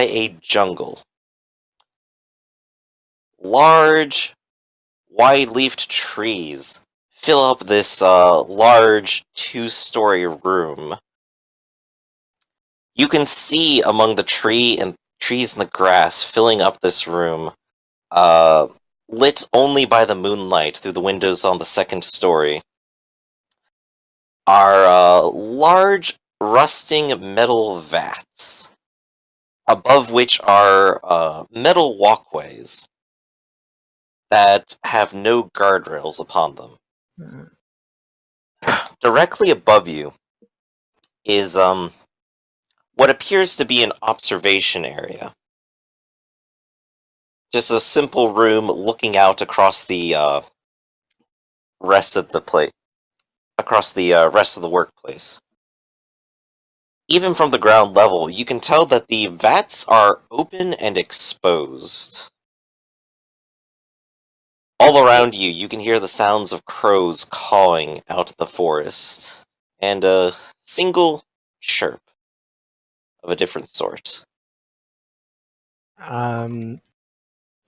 a jungle. Large, wide-leafed trees fill up this large 2-story room. You can see among the trees and the grass filling up this room, lit only by the moonlight through the windows on the 2nd story, are large, rusting metal vats, above which are metal walkways that have no guardrails upon them. Directly above you is what appears to be an observation area. Just a simple room looking out across the rest of the workplace. Even from the ground level, you can tell that the vats are open and exposed. All around you, you can hear the sounds of crows cawing out of the forest, and a single chirp of a different sort. Can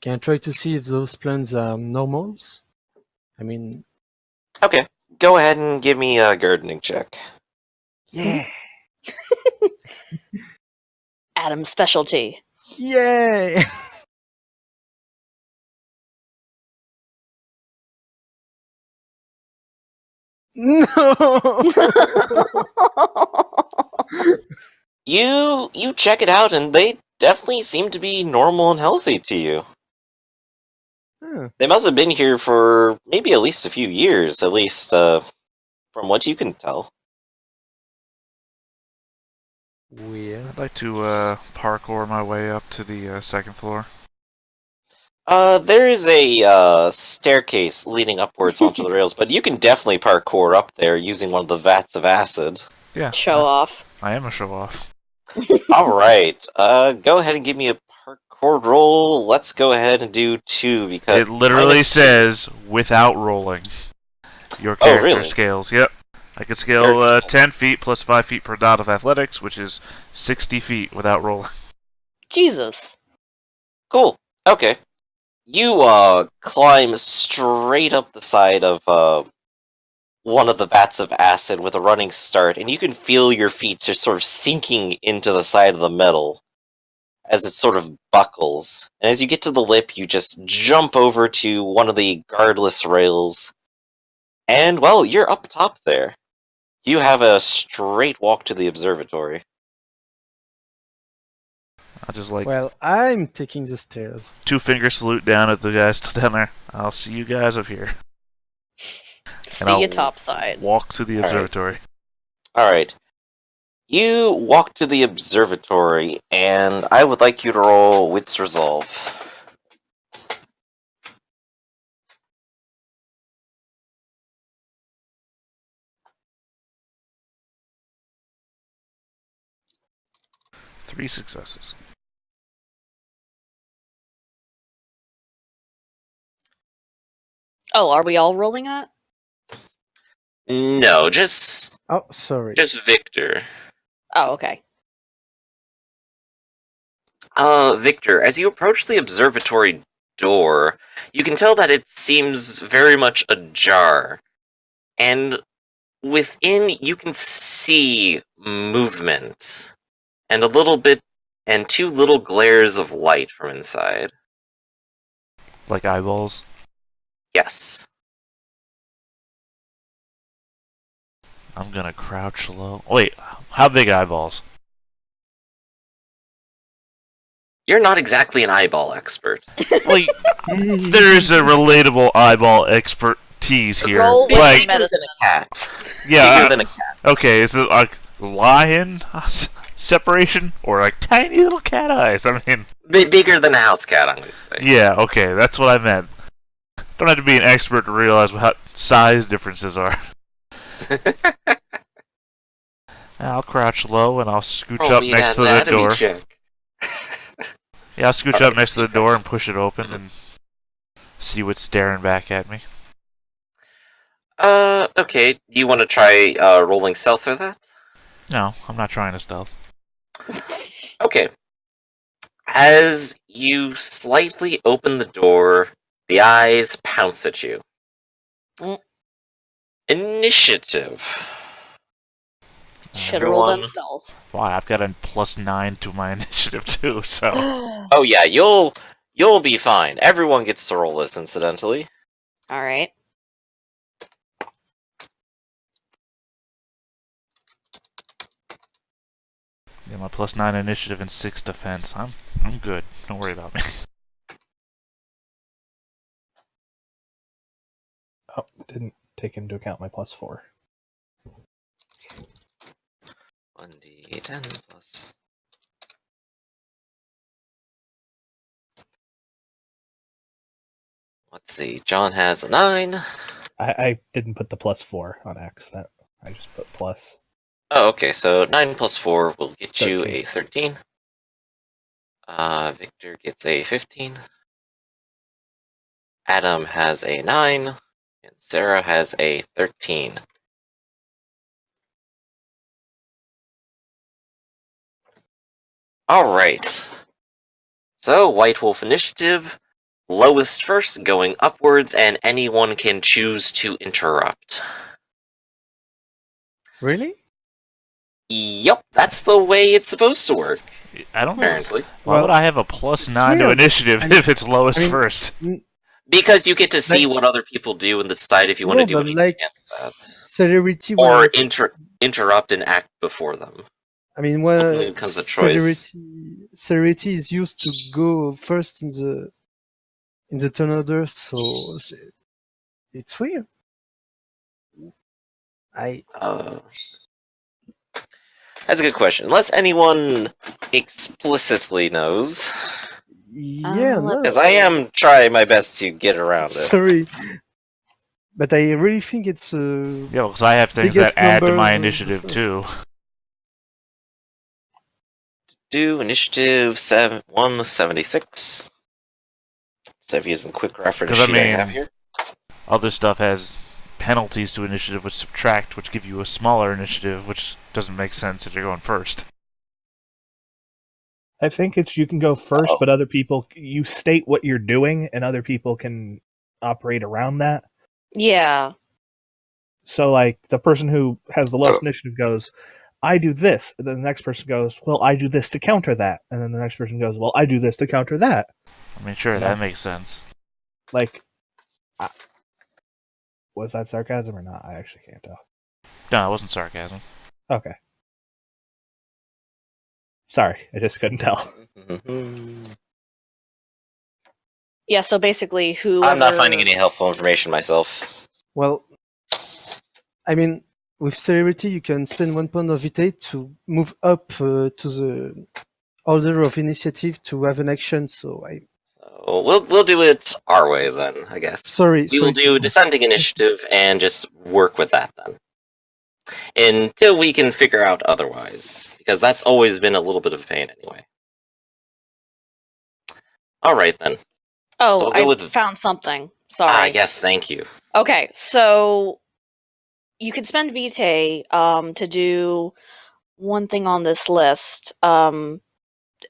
I try to see if those plants are normals? I mean... Okay, go ahead and give me a gardening check. Yeah! Adam's specialty. Yay! No! You check it out, and they definitely seem to be normal and healthy to you. They must have been here for maybe at least a few years, at least from what you can tell. Weird. I'd like to parkour my way up to the 2nd floor. There is a staircase leading upwards onto the rails, but you can definitely parkour up there using one of the vats of acid. Yeah. Show off. I am a show off. Alright, go ahead and give me a parkour roll. Let's go ahead and do 2, because... It literally says, without rolling. Your character scales, yep. I could scale 10 feet plus 5 feet per dot of athletics, which is 60 feet without rolling. Jesus. Cool, okay. You climb straight up the side of one of the vats of acid with a running start, and you can feel your feet just sort of sinking into the side of the metal as it sort of buckles. And as you get to the lip, you just jump over to one of the guardless rails, and, well, you're up top there. You have a straight walk to the observatory. I just like... Well, I'm taking the stairs. 2-finger salute down at the guys still down there. I'll see you guys up here. See you topside. Walk to the observatory. Alright. You walk to the observatory, and I would like you to roll Wits Resolve. Three successes. Oh, are we all rolling that? No, just... Oh, sorry. Just Victor. Oh, okay. Victor, as you approach the observatory door, you can tell that it seems very much ajar. And within, you can see movement. And a little bit... and 2 little glares of light from inside. Like eyeballs? Yes. I'm gonna crouch low. Wait, how big eyeballs? You're not exactly an eyeball expert. Like, there is a relatable eyeball expertise here. Roll with Like, Bigger than a cat. yeah. Bigger than a cat. Okay, is it like lion separation or like tiny little cat eyes? I mean, Bigger than a house cat, I'm going to say. yeah. Okay, that's what I meant. Don't have to be an expert to realize what size differences are. I'll crouch low and I'll scooch up next to the door. Check. Yeah, I'll scooch up next to the door and push it open and see what's staring back at me. Okay. Do you want to try rolling stealth for that? No, I'm not trying to stealth. Okay. As you slightly open the door, the eyes pounce at you. Mm. Initiative. Should have rolled on Everyone- stealth. Wow, I've got a +9 to my initiative too, so... Oh yeah, you'll be fine. Everyone gets to roll this, incidentally. Alright. Yeah, my +9 initiative and 6 defense. I'm good. Don't worry about me. Oh, didn't take into account my +4. 1d10 plus. Let's see. John has a 9. I didn't put the +4 on accident. I just put plus. Oh, okay. So 9 plus 4 will get you 13. a 13. Victor gets a 15. Adam has a 9. And Sarah has a 13. Alright. So, White Wolf initiative. Lowest first, going upwards, and anyone can choose to interrupt. Really? Yep, that's the way it's supposed to work, I don't... apparently. Why would Well, I have a +9 to weird. initiative I mean- if it's lowest I mean- first? Because you get to see Like- what other people do and decide if you want to No, do but anything like against that. celerity. Or interrupt and act before them. I mean, Ultimately when becomes a choice. celerity is used to go first in the turn order, so it's weird. That's a good question. Unless anyone explicitly knows. Yeah, no. Because I am trying my best to get around it. Sorry, but I really think it's Yeah, because I have things biggest that add to my numbers of initiative first. too. Do initiative 176. So if using the quick reference 'Cause I sheet I have mean- here. Other stuff has penalties to initiative which subtract, which give you a smaller initiative, which doesn't make sense if you're going first. I think it's you can go first, Oh. but other people, you state what you're doing, and other people can operate around that. Yeah. So, like, the person who has the lowest Oh. initiative goes, I do this. And then the next person goes, well, I do this to counter that. And then the next person goes, well, I do this to counter that. I mean, sure, Yeah. that makes sense. Like, was that sarcasm or not? I actually can't tell. No, it wasn't sarcasm. Okay. Sorry, I just couldn't tell. Yeah, so basically who I'm not finding any helpful information myself. well. I mean, with celerity, you can spend 1 point of VtR to move up to the order of initiative to have an action. So So we'll do it our way then, I guess. sorry. We will do descending initiative and just work with that then. Until we can figure out otherwise. Because that's always been a little bit of a pain anyway. Alright then. Oh, So we'll go I with- found something. Sorry. Yes, thank you. Okay, so you can spend VtR to do one thing on this list, and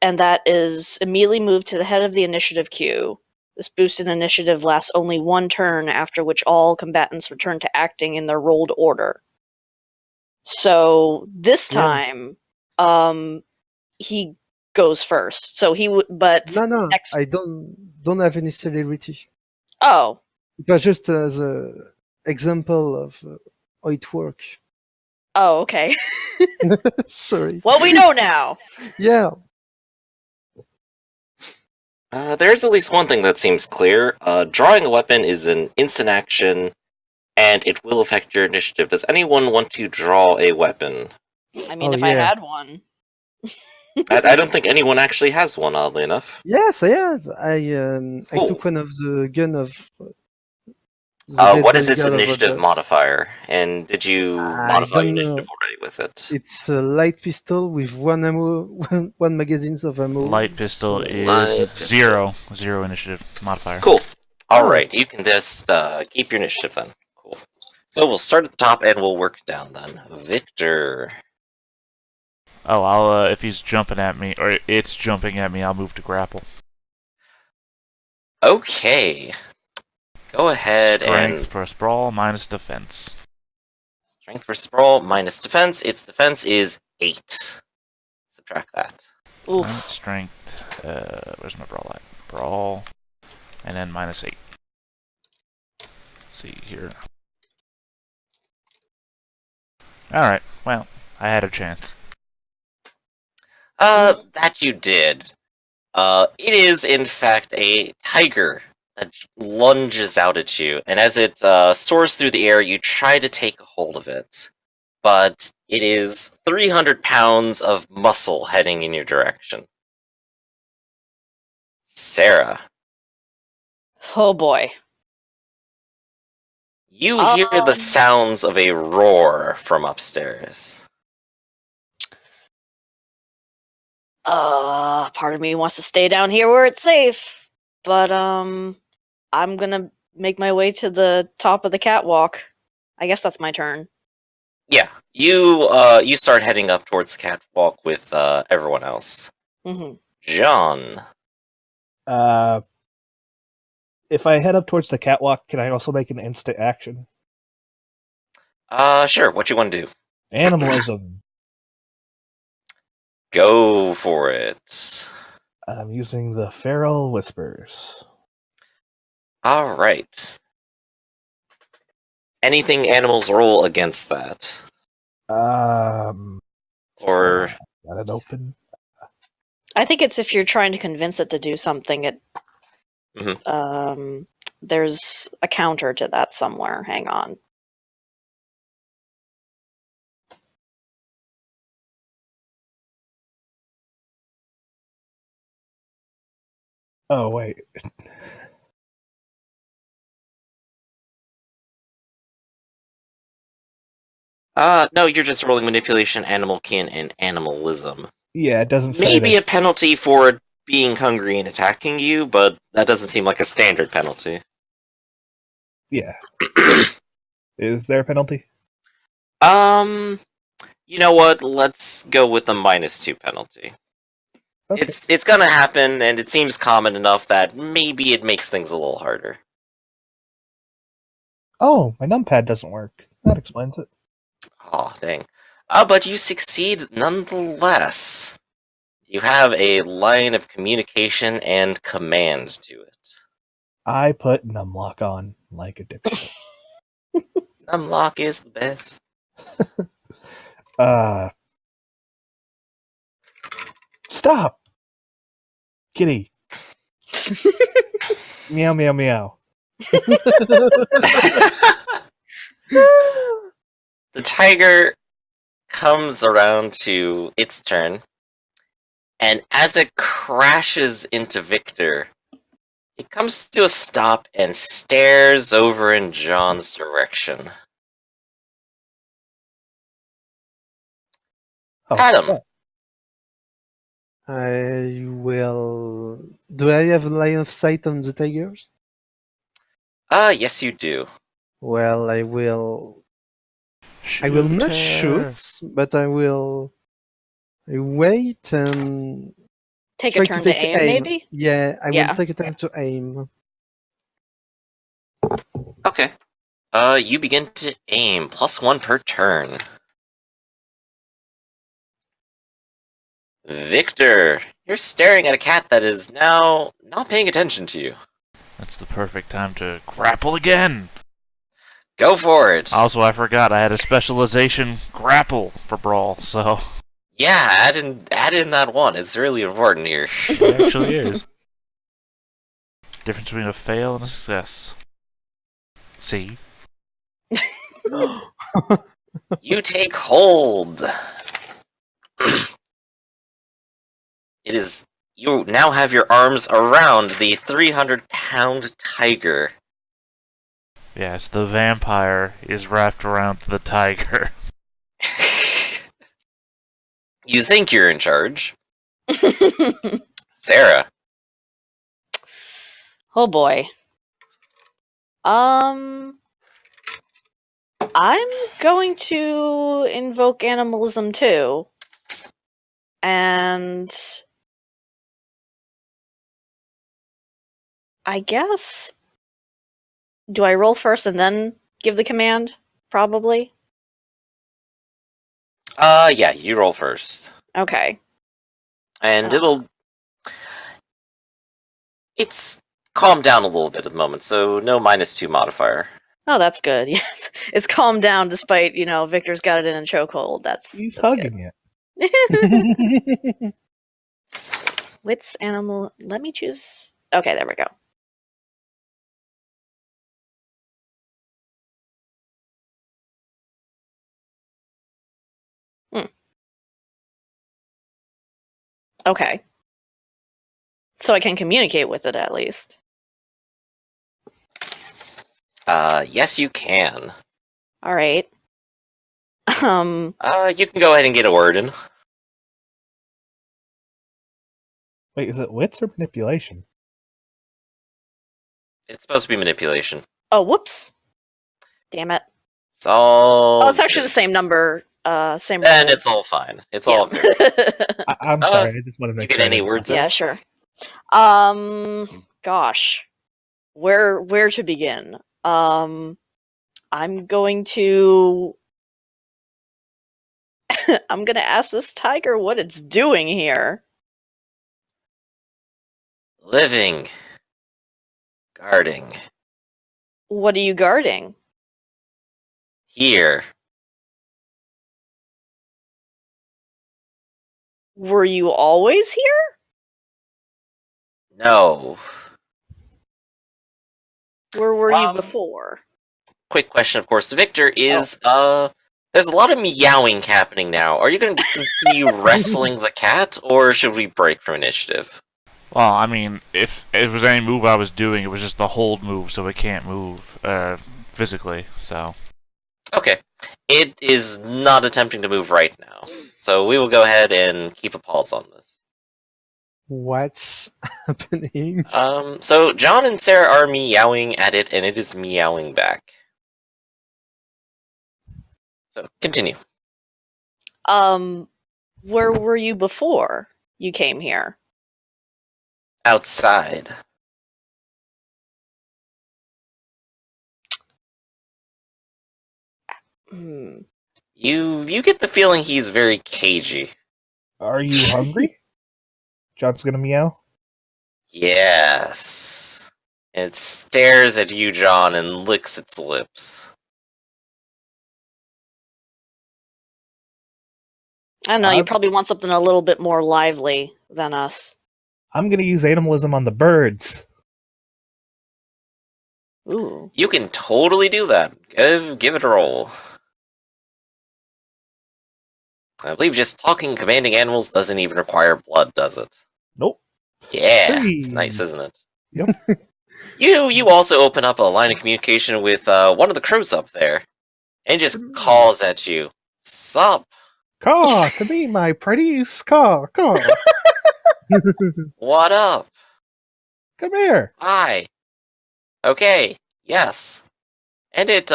that is immediately move to the head of the initiative queue. This boosted initiative lasts only 1 turn, after which all combatants return to acting in their rolled order. So this Yeah. time, he goes first. So he would, but No, next. I don't have any celerity. Oh, It was just as a example of how it works. oh, okay. Sorry. Well, we know now. Yeah. There's at least one thing that seems clear. Drawing a weapon is an instant action, and it will affect your initiative. Does anyone want to draw a weapon? I mean, Oh, if I yeah. had one. I don't think anyone actually has one, oddly enough. Yes, I have. I Cool. took one of the gun of. the What dead is its vanguard of initiative Rogers. modifier? And did you I modify your don't know. initiative already with it? It's a light pistol with one ammo, one magazines of ammo. Light pistol so- is Light pistol. 0 initiative modifier. Cool. Alright, you can just keep your initiative then. Cool. So we'll start at the top and we'll work down then. Victor. Oh, I'll if he's jumping at me or it's jumping at me, I'll move to grapple. Okay. Go ahead Strength and... for sprawl minus defense. Strength for sprawl minus defense. Its defense is 8. Subtract that. Oof. Right, strength. Where's my brawl at? Brawl, and then minus 8. Let's see here. All right. Well, I had a chance. That you did. It is in fact a tiger that lunges out at you, and as it soars through the air, you try to take a hold of it. But it is 300 pounds of muscle heading in your direction. Sarah, Oh boy. you hear the sounds of a roar from upstairs. Part of me wants to stay down here where it's safe, but I'm gonna make my way to the top of the catwalk. I guess that's my turn. Yeah, you start heading up towards the catwalk with everyone else. Mm-hmm. John. If I head up towards the catwalk, can I also make an instant action? Sure. What you want to do? Animalism. Go for it. I'm using the Feral Whispers. All right. Anything animals roll against that? Or got it open. I think it's if you're trying to convince it to do something. There's a counter to that somewhere. Hang on. Oh wait. no, you're just rolling manipulation, animal kin, and animalism. Yeah, it doesn't say Maybe that. a penalty for being hungry and attacking you, but that doesn't seem like a standard penalty. Yeah. Is there a penalty? You know what? Let's go with the -2 penalty. Okay. It's gonna happen, and it seems common enough that maybe it makes things a little harder. Oh, my numpad doesn't work. That explains it. Oh, dang. But you succeed nonetheless. You have a line of communication and command to it. I put numlock on like a dipshit. Numlock is the best. Stop! Kitty. Meow, meow, meow. The tiger comes around to its turn, and as it crashes into Victor, it comes to a stop and stares over in John's direction. Oh, Adam. yeah. I will. Do I have a line of sight on the tigers? Yes, you do. Well, I will. I will not shoot, but I will wait and Take try a turn to to take aim, maybe? Yeah, I Yeah. will take a turn to aim. Okay. You begin to aim. +1 per turn. Victor, you're staring at a cat that is now not paying attention to you. That's the perfect time to grapple again. Go for it. Also, I forgot I had a specialization grapple for brawl, so Yeah, add in that one. It's really important here. it actually is. Difference between a fail and a success. See? You take hold. You now have your arms around the 300-pound tiger. Yes, the vampire is wrapped around the tiger. You think you're in charge. Sarah. Oh boy. I'm going to invoke animalism too. And I guess, do I roll first and then give the command? Probably. Yeah, you roll first. Okay. And it's calmed down a little bit at the moment, so no -2 modifier. Oh, that's good. Yes, it's calmed down despite Victor's got it in a chokehold. He's that's hugging it. Wits, animal. Let me choose. Okay, there we go. Okay. So I can communicate with it at least. Yes, you can. All right. You can go ahead and get a word in. Wait, is it wits or manipulation? It's supposed to be manipulation. Oh, whoops. Damn it. It's all. Oh, it's actually the same number. Same. Then roll. it's all fine. It's all good. I'm sorry. I just want to You make get sure. any words in? Yeah, sure. Gosh, where to begin? I'm going to. I'm gonna ask this tiger what it's doing here. Living. Guarding. What are you guarding? Here. Were you always here? No. Where were you before? Quick question, of course. Victor is, there's a lot of meowing happening now. Are you going to continue wrestling the cat, or should we break from initiative? Well, I mean, if it was any move I was doing, it was just the hold move, so it can't move physically, so. Okay. It is not attempting to move right now. So we will go ahead and keep a pause on this. What's happening? So John and Sarah are meowing at it, and it is meowing back. So, continue. Where were you before you came here? Outside. Hmm. You get the feeling he's very cagey. Are you hungry? John's gonna meow. Yes. It stares at you, John, and licks its lips. I don't know, you probably want something a little bit more lively than us. I'm gonna use animalism on the birds. Ooh. You can totally do that. Give it a roll. I believe just talking commanding animals doesn't even require blood, does it? Nope. Yeah, 3. it's nice, isn't it? Yep. You also open up a line of communication with one of the crows up there, and just calls at you. Sup? Caw to me, my pretties. Caw. What up? Come here. Hi. Okay. Yes. And it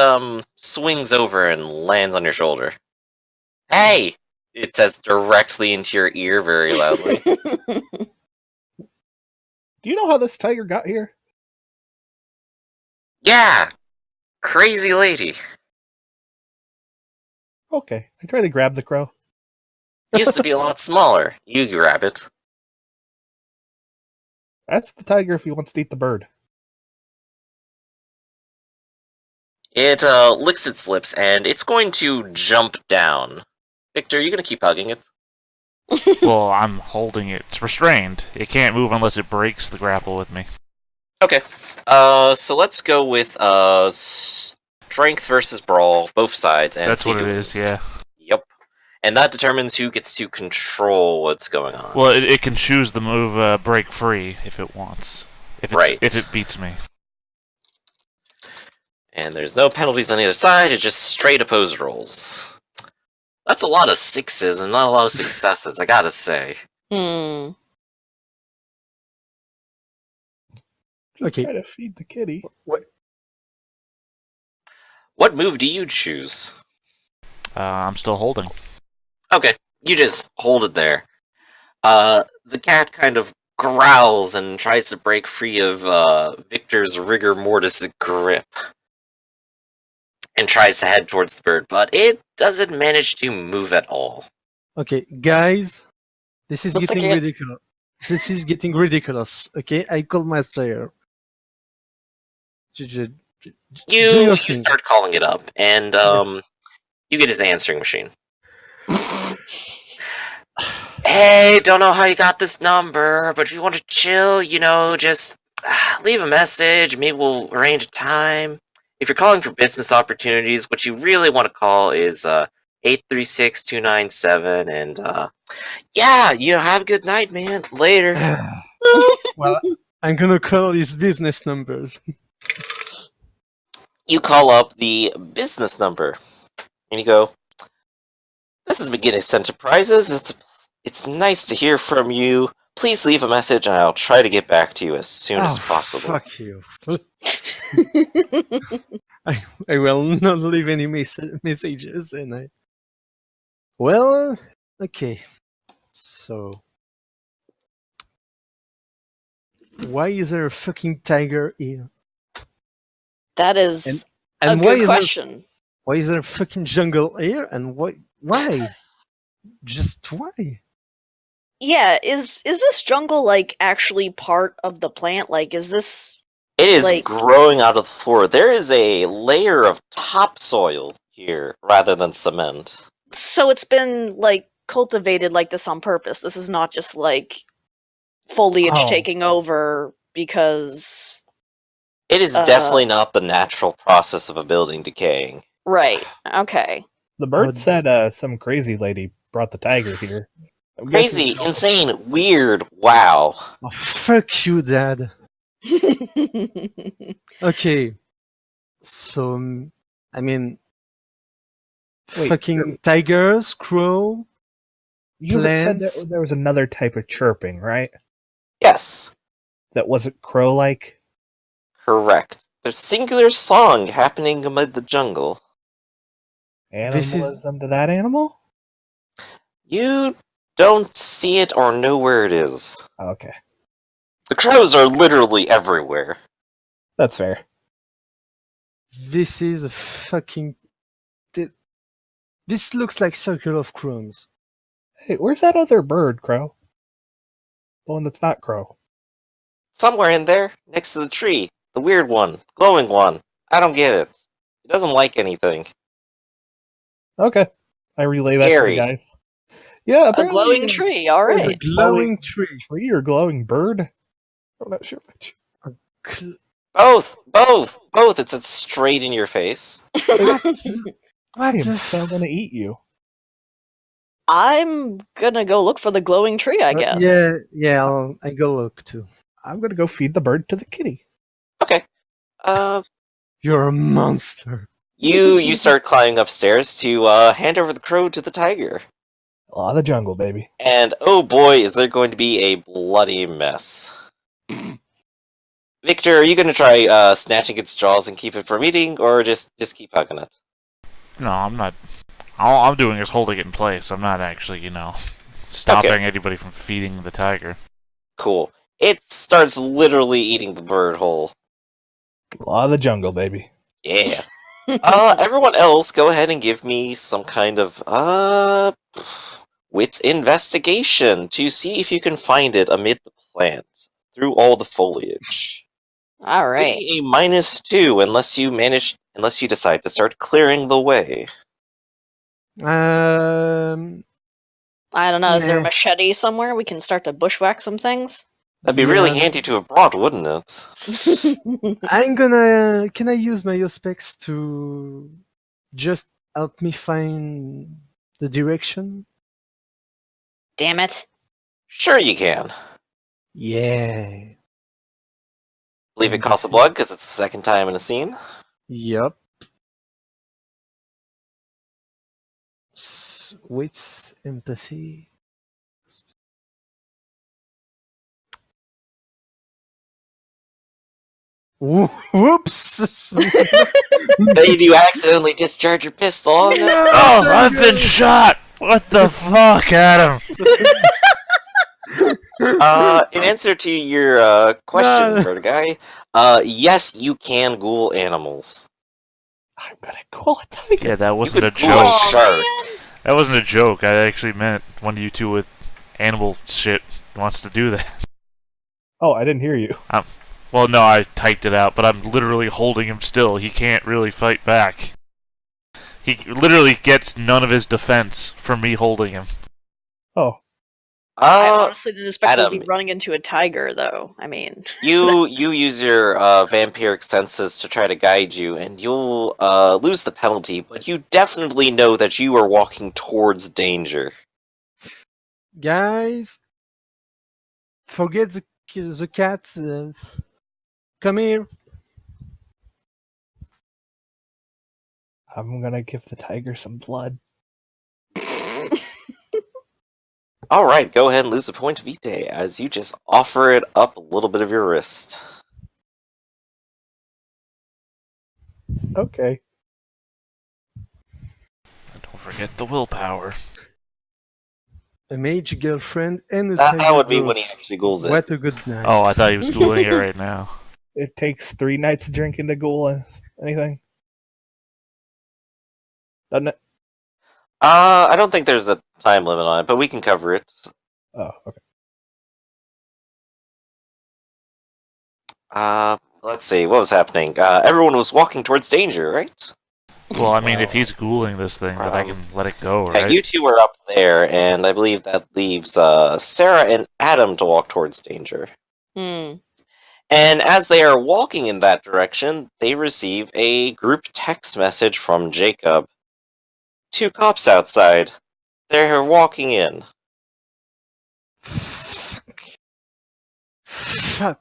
swings over and lands on your shoulder. Hey! It says directly into your ear very loudly. Do you know how this tiger got here? Yeah! Crazy lady. Okay, I try to grab the crow. Used to be a lot smaller. You grab it. That's the tiger if he wants to eat the bird. It licks its lips, and it's going to jump down. Victor, are you going to keep hugging it? Well, I'm holding it. It's restrained. It can't move unless it breaks the grapple with me. Okay. So let's go with strength versus brawl, both sides, and That's see what who it is, wins. yeah. Yep. And that determines who gets to control what's going on. Well, it can choose the move break free if it wants. If it beats me. And there's no penalties on either side, it's just straight opposed rolls. That's a lot of 6s and not a lot of successes, I gotta say. Just Okay. try to feed the kitty. What move do you choose? I'm still holding. Okay, you just hold it there. The cat kind of growls and tries to break free of Victor's rigor mortis grip. And tries to head towards the bird, but it doesn't manage to move at all. Okay, guys, this is Looks getting like ridiculous. This is getting ridiculous. Okay, I call my stayer. Do You your thing. start calling it up, and you get his answering machine. Hey, don't know how you got this number, but if you want to chill, just leave a message. Maybe we'll arrange a time. If you're calling for business opportunities, what you really want to call is 836-297, and have a good night, man. Later. Well, I'm gonna call these business numbers. You call up the business number, and you go, "This is McGinnis Enterprises. It's nice to hear from you. Please leave a message, and I'll try to get back to you as soon as possible." Fuck you. I will not leave any messages, and I. Well, okay. So, why is there a fucking tiger here? That is And a why good question. Why is there a fucking jungle here? And why? Why? Just why? Yeah, is this jungle like actually part of the plant? Like, is this? It is Like- growing out of the floor. There is a layer of topsoil here rather than cement. So it's been like cultivated like this on purpose. This is not just like foliage Oh. taking over because It is definitely not the natural process of a building decaying. right. Okay. The bird Would- said some crazy lady brought the tiger here. I'm Crazy, guessing- insane, weird, wow. Oh, fuck you, Dad. Okay. So, I mean, Wait, fucking tigers, crow. You had said plants. that there was another type of chirping, right? Yes, That wasn't crow-like? correct. There's singular song happening amid the jungle. This is- Animalism to that animal? You don't see it or know where it is. Okay, The crows are literally everywhere. that's fair. This is a fucking. This looks like Circle of Crows. Hey, where's that other bird, Crow? The one that's not Crow. Somewhere in there, next to the tree. The weird one. Glowing one. I don't get it. It doesn't like anything. Okay, I relay that Scary. to the guys. Yeah, A apparently glowing tree. All There's a right. glowing tree. tree or glowing bird? I'm not sure which. Cl- Both! Both! It's straight in your face. What Damn, the I'm gonna eat you. I'm gonna go look for the glowing tree. I guess. Yeah, I go look too. I'm gonna go feed the bird to the kitty. Okay. You're a monster. You start climbing upstairs to hand over the crow to the tiger. Law of the jungle, baby. And oh boy, is there going to be a bloody mess. Victor, are you going to try snatching its jaws and keep it from eating, or just keep hugging it? No, I'm not. All I'm doing is holding it in place. I'm not actually, stopping anybody from feeding the tiger. Cool. It starts literally eating the bird whole. Law of the jungle, baby. Yeah. Everyone else, go ahead and give me some kind of wits investigation to see if you can find it amid the plant through all the foliage. All Give right. me a -2 unless you decide to start clearing the way. I don't know. Is there a Nah. machete somewhere we can start to bushwhack some things? That'd be really Yeah. handy to have brought, wouldn't it? I'm gonna. Can I use my Auspex to just help me find the direction? Damn it. Sure you can. Yeah. Believe it costs a blood because it's the second time in a scene. Yup. Wits, empathy. Whoops! Did you accidentally discharge your pistol on them? Oh, I've been shot! What the fuck, Adam? In answer to your question, No. Themurderguy, yes, you can ghoul animals. I'm gonna call a tiger. Yeah, that wasn't a could ghoul a joke. shark. That wasn't a joke. I actually meant one of you two with animal shit wants to do that. Oh, I didn't hear you. Well, no, I typed it out, but I'm literally holding him still. He can't really fight back. He literally gets none of his defense from me holding him. Oh, I honestly didn't expect to be Adam. running into a tiger, though. I mean, You use your vampiric senses to try to guide you, and you'll lose the penalty, but you definitely know that you are walking towards danger. Guys, forget the cats. Come here. I'm gonna give the tiger some blood. Alright, go ahead and lose a point of Vitae, as you just offer it up a little bit of your wrist. Okay. Don't forget the willpower. A mage girlfriend and a That tiger would be when he girls. actually ghouls it. What a good night. Oh, I thought he was schooling it right now. It takes 3 nights of drinking to ghoul anything. Doesn't it? I don't think there's a time limit on it, but we can cover it. Oh, okay. Let's see, what was happening? Everyone was walking towards danger, right? Well, I mean, if he's ghouling this thing, then I can let it go, Yeah, right? you two are up there, and I believe that leaves Sarah and Adam to walk towards danger. hmm. And as they are walking in that direction, they receive a group text message from Jacob. 2 cops outside. They're walking in. Fuck.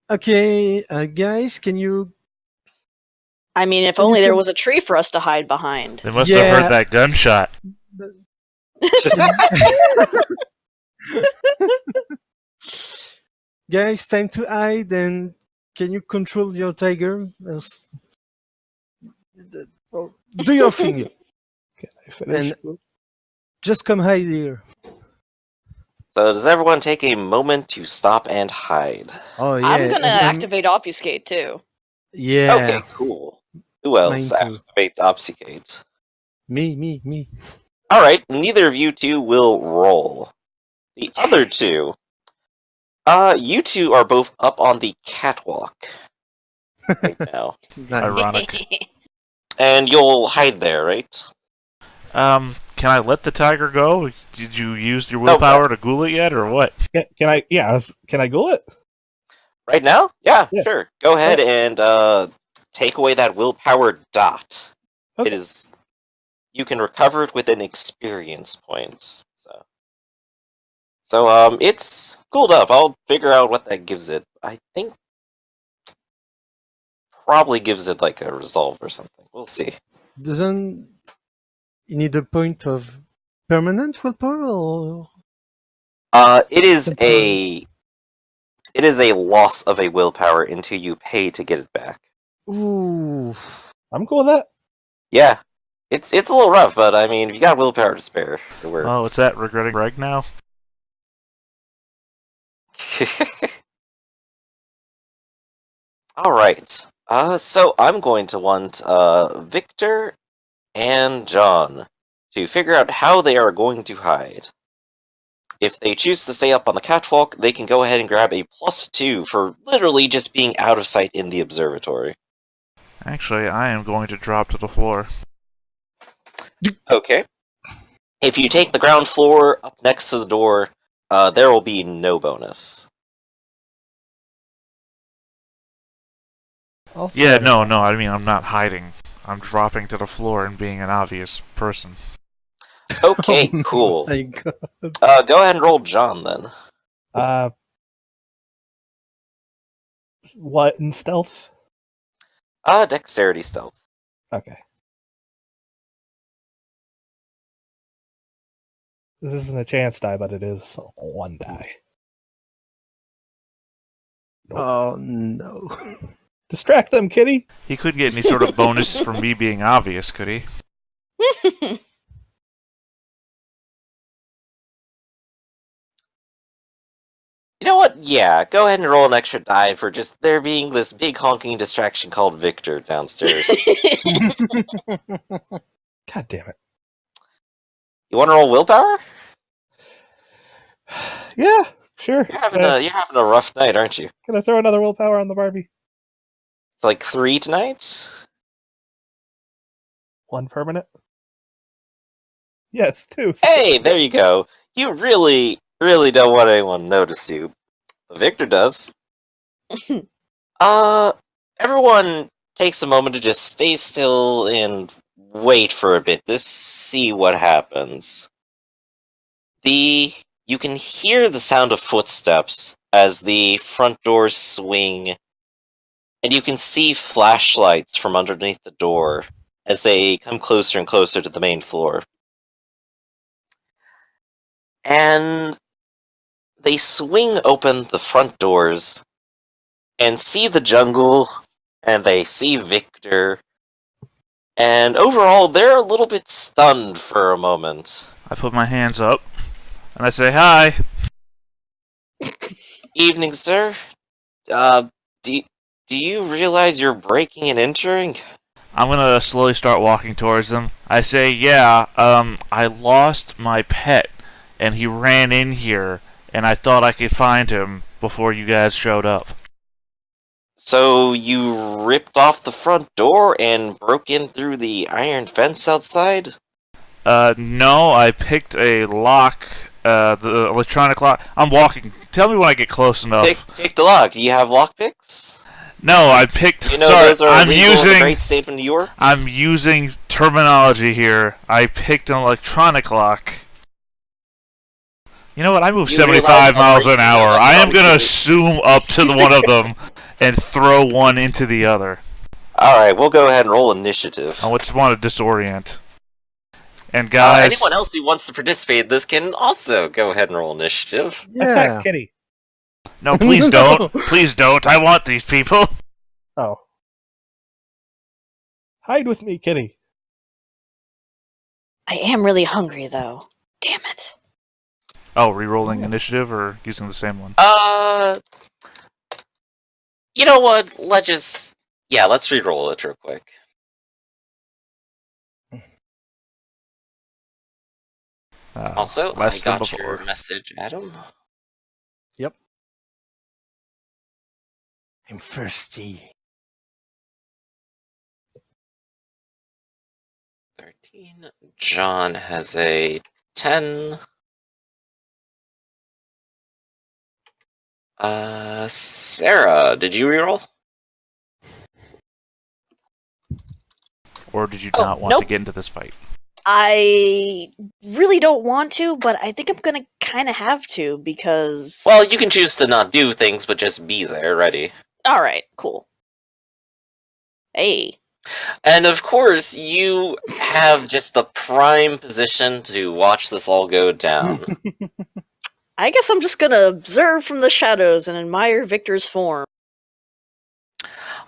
Okay, guys, can you? I mean, if Can you only there come- was a tree for us to hide behind. They must have Yeah. heard that gunshot. Guys, time to hide, and can you control your tiger? Do your thing. Can I finish? Just come hide here. So does everyone take a moment to stop and hide? Oh yeah. I'm gonna and activate Obfuscate too. Yeah. Okay, cool. Who else Mine too. activates Obfuscate? Me. Alright, neither of you two will roll. The other two, you two are both up on the catwalk right now. Nice. Ironic. And you'll hide there, right? Can I let the tiger go? Did you use your No, willpower to ghoul it yet, or what? Can I? Yeah. Can I ghoul it? Right now? Yeah, Yeah. sure. Go ahead and take away that willpower dot. Okay. It is. You can recover it with an experience point. So it's cooled up. I'll figure out what that gives it. I think probably gives it like a resolve or something. We'll see. Doesn't you need a point of permanent willpower or? It is a loss of a willpower until you pay to get it back. Ooh. I'm cool with that. Yeah, it's a little rough, but I mean, if you got willpower to spare, it works. Oh, what's that? Regretting Greg now? All right. So I'm going to want Victor and John to figure out how they are going to hide. If they choose to stay up on the catwalk, they can go ahead and grab a +2 for literally just being out of sight in the observatory. Actually, I am going to drop to the floor. Okay. If you take the ground floor up next to the door, there will be no bonus. Yeah, no, I mean, I'm not hiding. I'm dropping to the floor and being an obvious person. Okay, Oh cool. my God. Go ahead and roll John then. What in stealth? Dexterity stealth. Okay. This isn't a chance die, but it is 1 die. Oh no. Distract them, kitty. He couldn't get any sort of bonus from me being obvious, could he? You know what? Yeah, go ahead and roll an extra die for just there being this big honking distraction called Victor downstairs. God damn it. You want to roll willpower? Yeah, sure. You're having a rough night, aren't you? Can I throw another willpower on the Barbie? It's like 3 tonight? 1 permanent? Yes, 2. Hey, there you go. You really, really don't want anyone to notice you. But Victor does. Everyone takes a moment to just stay still and wait for a bit to see what happens. You can hear the sound of footsteps as the front doors swing, and you can see flashlights from underneath the door as they come closer and closer to the main floor. And they swing open the front doors and see the jungle, and they see Victor, and overall they're a little bit stunned for a moment. I put my hands up, and I say, hi! Evening, sir. Do you realize you're breaking and entering? I'm gonna slowly start walking towards them. I say, yeah, I lost my pet, and he ran in here, and I thought I could find him before you guys showed up. So you ripped off the front door and broke in through the iron fence outside? No, I picked a lock, the electronic lock. I'm walking. Tell me when I get close enough. Pick the lock. Do you have lockpicks? No, I picked. You know sorry, those are I'm illegal in the using. great state of New York? I'm using terminology here. I picked an electronic lock. You know what? I move You 75 realize miles an operating hour. an I am electronic gonna device- zoom up to the one of them and throw one into the other. Alright, we'll go ahead and roll initiative. I just want to disorient. And guys, Anyone else who wants to participate in this can also go ahead and roll initiative. Yeah. Attack Kitty. no, please don't. Please don't. I want these people. Oh. Hide with me, Kitty. I am really hungry, though. Damn it. Oh, re-rolling initiative or using the same one? You know what? Let's re-roll it real quick. Also, I less than got your before. message, Adam. I'm thirsty. 13. John has a 10. Sarah, did you re-roll? Or did you Oh, not want to nope. get into this fight? I really don't want to, but I think I'm gonna kind of have to because. Well, you can choose to not do things, but just be there, ready. All right, cool. Hey. And of course, you have just the prime position to watch this all go down. I guess I'm just gonna observe from the shadows and admire Victor's form.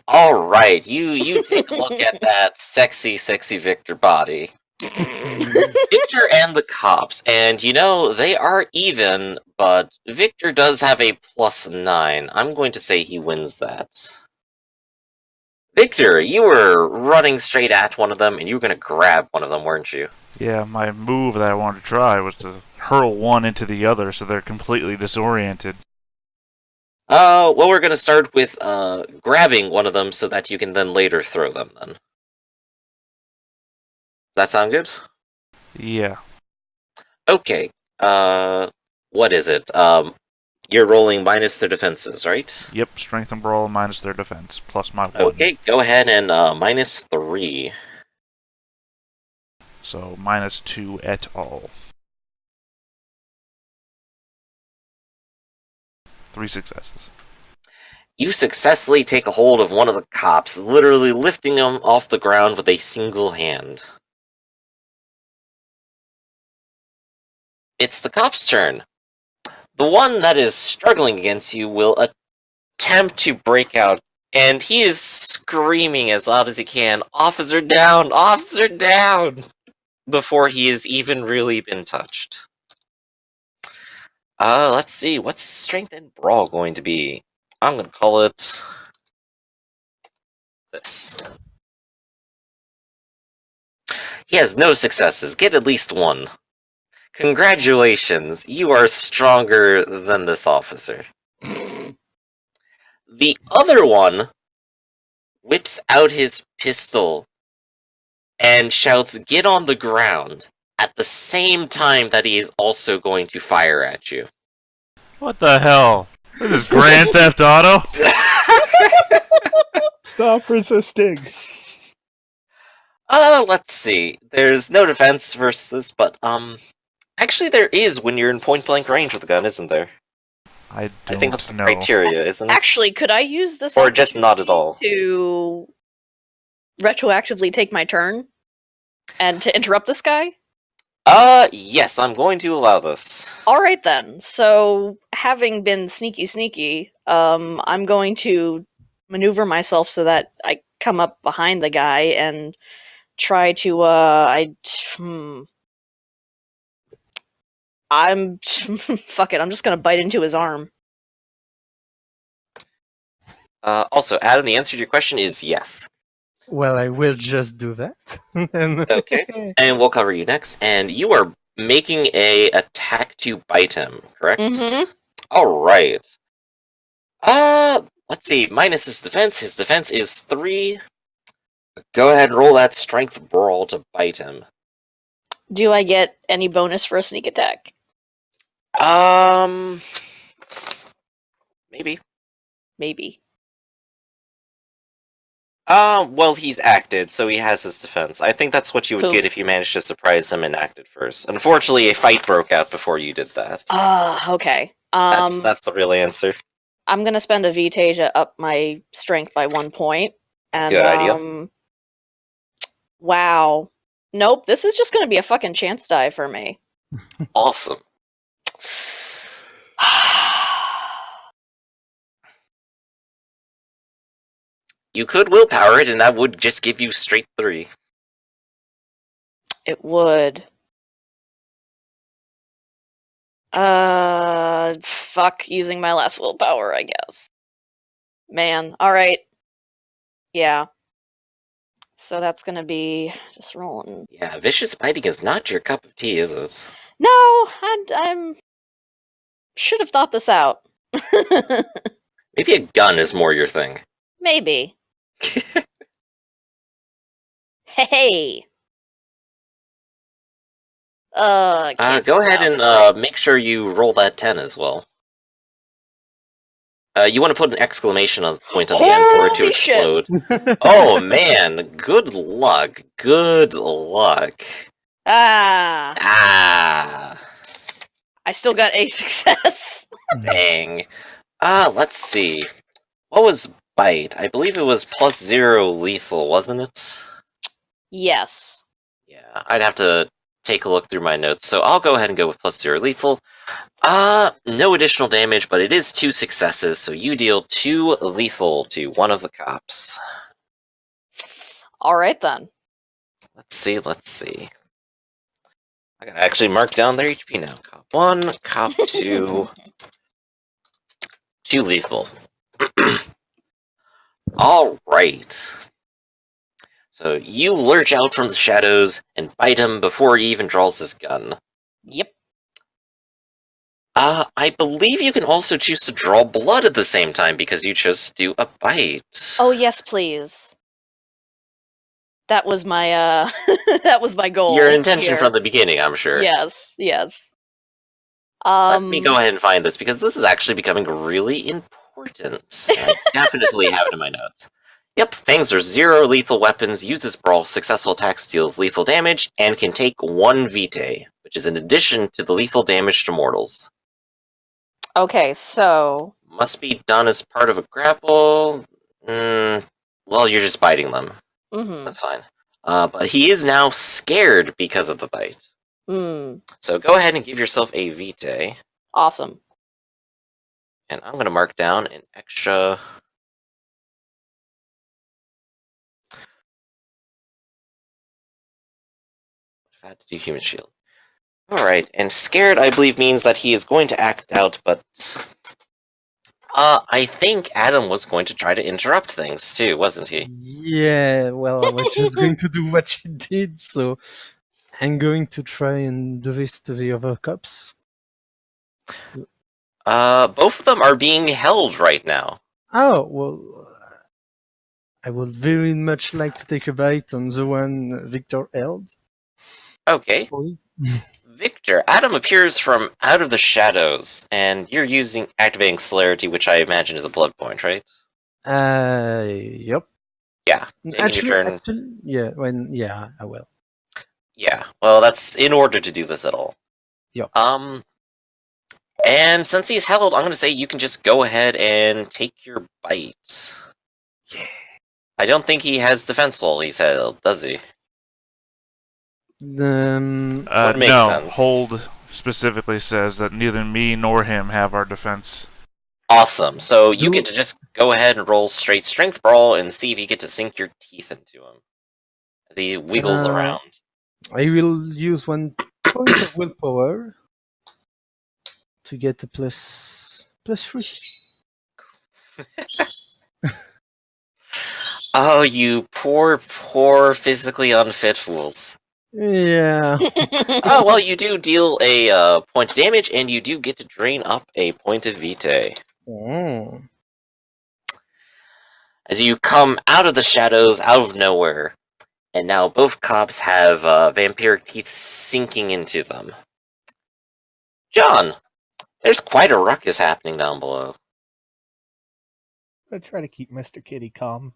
Alright, you take a look at that sexy Victor body. Victor and the cops, and you know, they are even, but Victor does have a +9. I'm going to say he wins that. Victor, you were running straight at one of them, and you were going to grab one of them, weren't you? Yeah, my move that I wanted to try was to hurl one into the other so they're completely disoriented. Well, we're going to start with grabbing one of them so that you can then later throw them, then. Does that sound good? Yeah. Okay, what is it? You're rolling minus their defenses, right? Yep, strength and brawl minus their defense, plus my 1. Okay, go ahead and -3. So -2 et al. 3 successes. You successfully take a hold of one of the cops, literally lifting him off the ground with a single hand. It's the cop's turn. The one that is struggling against you will attempt to break out, and he is screaming as loud as he can, "Officer down! Officer down!" before he has even really been touched. Let's see. What's his strength and brawl going to be? I'm gonna call it this. He has no successes. Get at least one. Congratulations, you are stronger than this officer. The other one whips out his pistol and shouts, "Get on the ground," at the same time that he is also going to fire at you. What the hell? This is Grand Theft Auto? Stop resisting. Let's see. There's no defense versus this, but, actually there is when you're in point-blank range with a gun, isn't there? I I think that's the know. criteria, isn't it? Actually, could I use this Or just not at all? to retroactively take my turn and to interrupt this guy? Yes, I'm going to allow this. All right then. So, having been sneaky, I'm going to maneuver myself so that I come up behind the guy and try to I'm fuck it. I'm just gonna bite into his arm. Also, Adam, the answer to your question is yes. Well, I will just do that. And- Okay. And we'll cover you next. And you are making a attack to bite him, correct? Mm-hmm. Alright. Let's see. Minus his defense. His defense is 3. Go ahead and roll that strength brawl to bite him. Do I get any bonus for a sneak attack? Maybe. Maybe. Well, he's acted, so he has his defense. I think that's what you would Cool. get if you managed to surprise him and acted first. Unfortunately, a fight broke out before you did that. Okay. That's the real answer. I'm gonna spend a VtR to up my strength by 1 point. And Good idea. wow. Nope, this is just gonna be a fucking chance die for me. Awesome. You could willpower it, and that would just give you straight 3. It would. Fuck using my last willpower, I guess. Man, alright. Yeah. So that's gonna be just rolling. Yeah, vicious biting is not your cup of tea, is it? No, I'm should have thought this out. Maybe a gun is more your thing. Maybe. Hey. Can't Go see ahead that. and make sure you roll that 10 as well. You want to put an exclamation point on the end for it to Holy shit. explode. Oh man, good luck. Good luck. Ah, Ah, I still got a success. dang. Let's see. What was bite? I believe it was +0 lethal, wasn't it? Yes. Yeah, I'd have to take a look through my notes, so I'll go ahead and go with +0 lethal. No additional damage, but it is 2 successes, so you deal 2 lethal to one of the cops. Alright then. Let's see. I gotta actually mark down their HP now. Cop 1, Cop 2, 2 lethal. Alright. So you lurch out from the shadows and bite him before he even draws his gun. Yep. I believe you can also choose to draw blood at the same time because you chose to do a bite. Oh yes, please. That was my that was my goal. Your intention here. from the beginning, I'm sure. Yes, yes. Let me go ahead and find this because this is actually becoming really important. And I definitely have it in my notes. Yep, Fangs are 0 lethal weapons, uses brawl, successful attacks deals lethal damage, and can take 1 VtR, which is in addition to the lethal damage to mortals. Okay, so Must be done as part of a grapple. Well, you're just biting them. mhm. That's fine. But he is now scared because of the bite. So go ahead and give yourself a VtR. Awesome. And I'm going to mark down an extra... If I had to do human shield. Alright, and scared, I believe, means that he is going to act out, but... I think Adam was going to try to interrupt things, too, wasn't he? Yeah, well, I was just going to do what you did, so I'm going to try and do this to the other cops. Both of them are being held right now. Oh, well, I would very much like to take a bite on the one Victor held. Okay. Please. Victor, Adam appears from out of the shadows, and you're using activating celerity, which I imagine is a blood point, right? Yep. Yeah. Taking your turn. Yeah, I will. Yeah. Well, that's in order to do this at all. Yep. And since he's held, I'm going to say you can just go ahead and take your bite. Yeah. I don't think he has defense while he's held, does he? Would make no, sense. hold specifically says that neither me nor him have our defense. Awesome. So you get to just go ahead and roll straight strength brawl and see if you get to sink your teeth into him as he wiggles around. I will use 1 point of willpower to get a plus 3. Oh, you poor, physically unfit fools. Yeah. Oh, well, you do deal a point of damage, and you do get to drain up a point of vitae. Mm. As you come out of the shadows, out of nowhere, and now both cops have vampiric teeth sinking into them. John, there's quite a ruckus happening down below. I try to keep Mr. Kitty calm.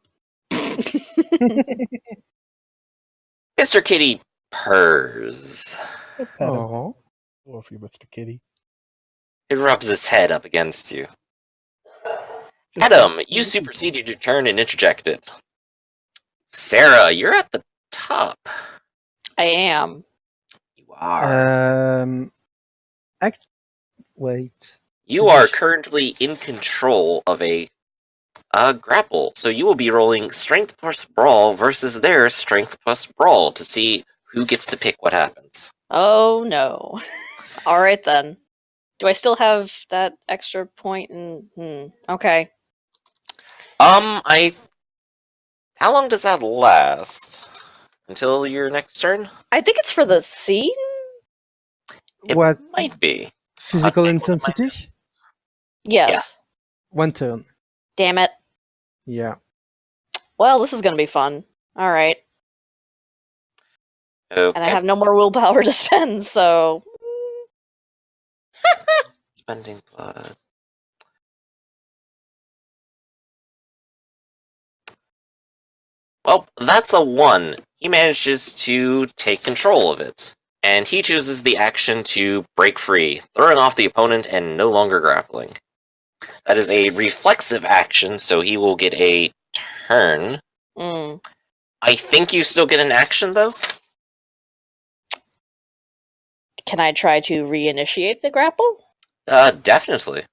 Mr. Kitty purrs. I pet him. Oh. Or if you're Mr. Kitty. It rubs its head up against you. Just Adam, you superseded your turn and interjected. Sarah, you're at the top. I am. You are. Wait. You are currently in control of a grapple, so you will be rolling Strength plus Brawl versus their Strength plus Brawl to see who gets to pick what happens. Oh no. Alright then. Do I still have that extra point? Okay. How long does that last? Until your next turn? I think it's for the scene? It What? might be. Physical I'll take one of my intensity? notes. Yes. 1 turn. Damn it. Yeah. Well, this is gonna be fun. Alright. Okay. And I have no more willpower to spend, so... Spending blood. Well, that's a 1. He manages to take control of it. And he chooses the action to break free, throwing off the opponent and no longer grappling. That is a reflexive action, so he will get a turn. I think you still get an action, though? Can I try to reinitiate the grapple? Definitely.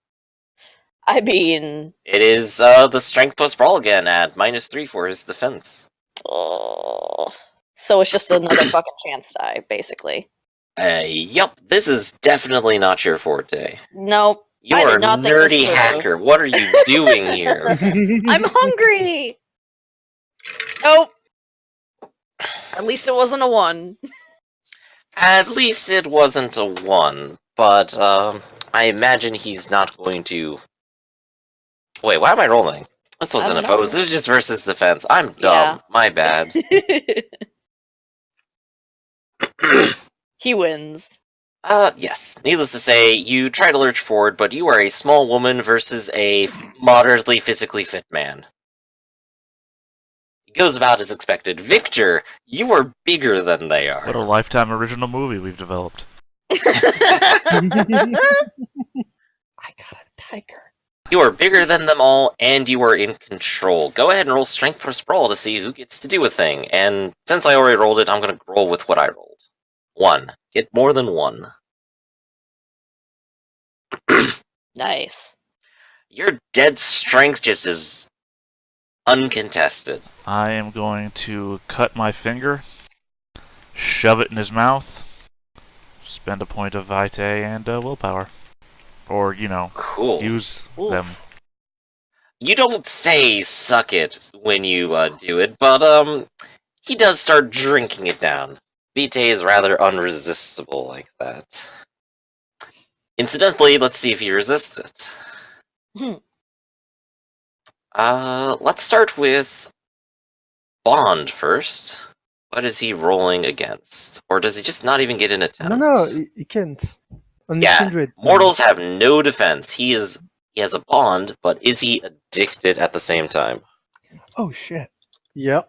I mean... It is the Strength plus Brawl again at -3 for his defense. Oh. So it's just another fucking chance die, basically. Yup, this is definitely not your forte. Nope. You're I a did not think this nerdy through. hacker. What are you doing here? I'm hungry! Nope. At least it wasn't a 1. At least it wasn't a 1, but I imagine he's not going to... Wait, why am I rolling? This wasn't opposed. This was just versus defense. I'm dumb. Yeah. My bad. He wins. Yes. Needless to say, you try to lurch forward, but you are a small woman versus a moderately physically fit man. It goes about as expected. Victor, you are bigger than they are. What a Lifetime original movie we've developed. I got a tiger. You are bigger than them all, and you are in control. Go ahead and roll Strength plus Brawl to see who gets to do a thing. And since I already rolled it, I'm going to roll with what I rolled. 1. Get more than 1. Nice. Your dead strength just is uncontested. I am going to cut my finger, shove it in his mouth, spend a point of vitae and willpower. Or, Cool. use Ooh. them. You don't say suck it when you do it, but he does start drinking it down. Vitae is rather unresistible like that. Incidentally, let's see if he resists it. Let's start with Bond first. What is he rolling against? Or does he just not even get an attempt? No, he can't. Only Yeah, Kindred. mortals have no defense. He has a bond, but is he addicted at the same time? Oh shit! Yeah.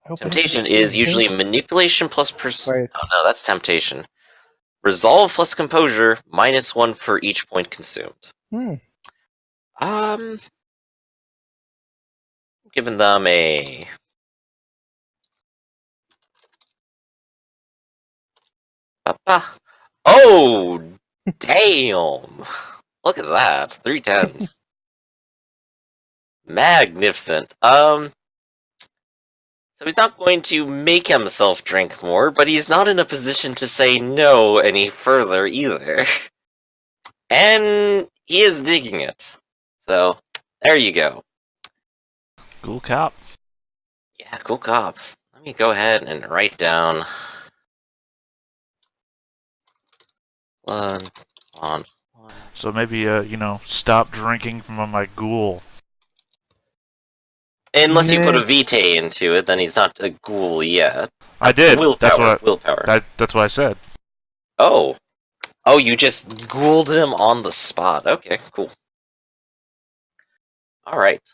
I hope I don't Temptation get is hit. usually manipulation plus Right. Oh no, that's temptation. Resolve plus composure, -1 for each point consumed. Giving them a... Oh, damn! Look at that, 3 10s. Magnificent. So he's not going to make himself drink more, but he's not in a position to say no any further either. And he is digging it. So, there you go. Cool cop. Yeah, cool cop. Let me go ahead and write down... One. So maybe, stop drinking from my ghoul. Unless you put a vitae into it, then he's not a ghoul yet. I did. Willpower. That's what I said. Oh. Oh, you just ghouled him on the spot. Okay, cool. Alright.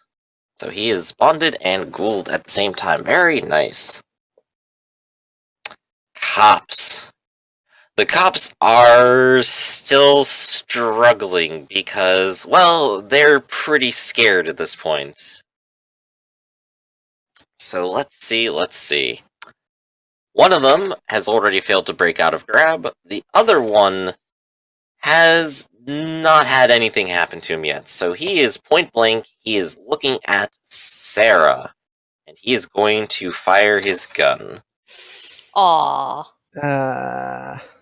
So he is bonded and ghouled at the same time. Very nice. Cops. The cops are still struggling because, well, they're pretty scared at this point. So let's see. One of them has already failed to break out of grab. The other one has not had anything happen to him yet. So he is point blank. He is looking at Sarah. And he is going to fire his gun. Aww.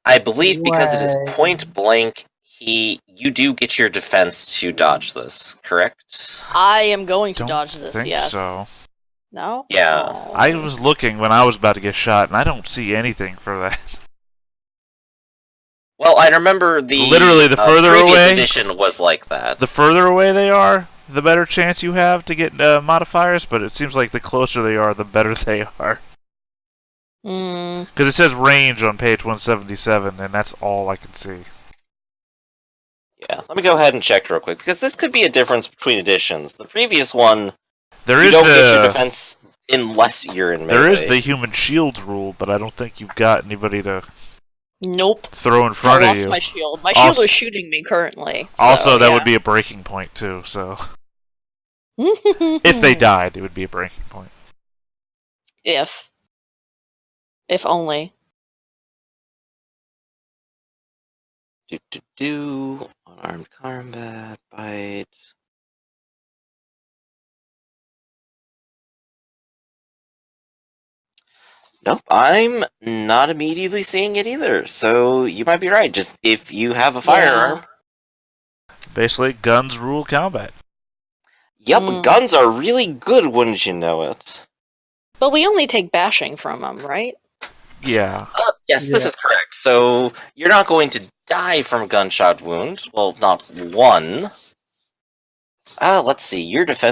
I believe because it is point blank, you do get your defense to dodge this, correct? I am going to Don't dodge this, think yes. so. No? Yeah. Oh. I was looking when I was about to get shot, and I don't see anything for that. Well, I remember Literally, the further previous away edition was like that. The further away they are, the better chance you have to get modifiers, but it seems like the closer they are, the better they are. Because it says range on page 177, and that's all I can see. Yeah, let me go ahead and check real quick, because this could be a difference between editions. The previous one, There you is don't get your defense unless you're in melee. There is the human shields rule, but I don't think you've got anybody to Nope. throw in front I of lost you. my shield. My shield is shooting me currently. Also, so, that yeah. would be a breaking point, too, so... If they died, it would be a breaking point. If only. Unarmed combat, bite. Nope, I'm not immediately seeing it either, so you might be right. Just if you have a firearm. Basically, guns rule combat. Yep, guns are really good, wouldn't you know it? But we only take bashing from them, right? Yeah. Yes, this is correct. So you're not going to die from gunshot wound. Well, not one. Let's see. Your defense